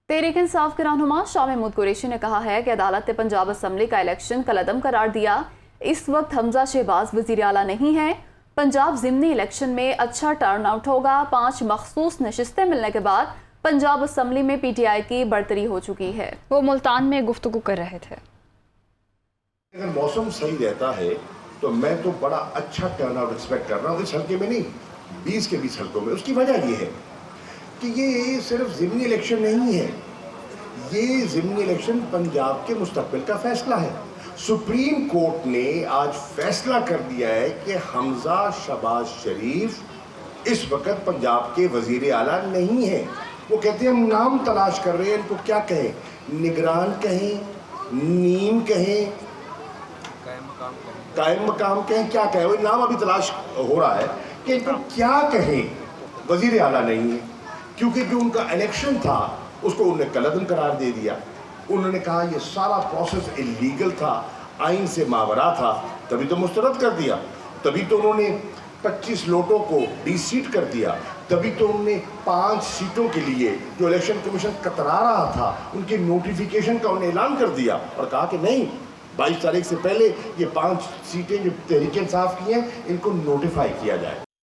तहरीक इंसाफ के रहनुमा शाह महमूद कुरैशी ने कहा है कि अदालत ने पंजाब असम्बली का इलेक्शन कलअदम करार दिया। इस वक्त हमजा शहबाज वज़ीर आला नहीं है। पंजाब ज़िमनी इलेक्शन में अच्छा टर्न आउट होगा। 5 मखसूस नशिस्तें मिलने के बाद पंजाब असम्बली में PTI की बढ़तरी हो चुकी है। वो मुल्तान में गुफ्तगू कर रहे थे। अगर मौसम सही रहता है तो मैं तो बड़ा अच्छा टर्न आउट एक्सपेक्ट कर रहा हूँ, इस हल्के में नहीं 20 के 20 हल्कों में। उसकी वजह ये है कि ये सिर्फ ज़िमनी इलेक्शन नहीं है, ये ज़िमनी इलेक्शन पंजाब के मुस्तकबिल का फैसला है। सुप्रीम कोर्ट ने आज फैसला कर दिया है कि हमजा शहबाज शरीफ इस वक्त पंजाब के वज़ीर आला नहीं है। वो कहते हैं हम नाम तलाश कर रहे हैं, इनको क्या कहें, निगरान कहें, नीम कहें, कायम मकाम कहें, क्या कहें, वो नाम अभी तलाश हो रहा है कि इनको क्या कहें। वज़ीर आला नहीं है क्योंकि जो उनका इलेक्शन था उसको उन्होंने कलअदम करार दे दिया। उन्होंने कहा ये सारा प्रोसेस इलीगल था, आइन से मावरा था, तभी तो मुस्तरद कर दिया, तभी तो उन्होंने 25 लोटों को डिसीट कर दिया, तभी तो उन्होंने 5 सीटों के लिए जो इलेक्शन कमीशन कतरा रहा था उनकी नोटिफिकेशन का उन्हें ऐलान कर दिया और कहा कि नहीं 22 तारीख से पहले ये 5 सीटें जो तहरीक इंसाफ की हैं इनको नोटिफाई किया जाए।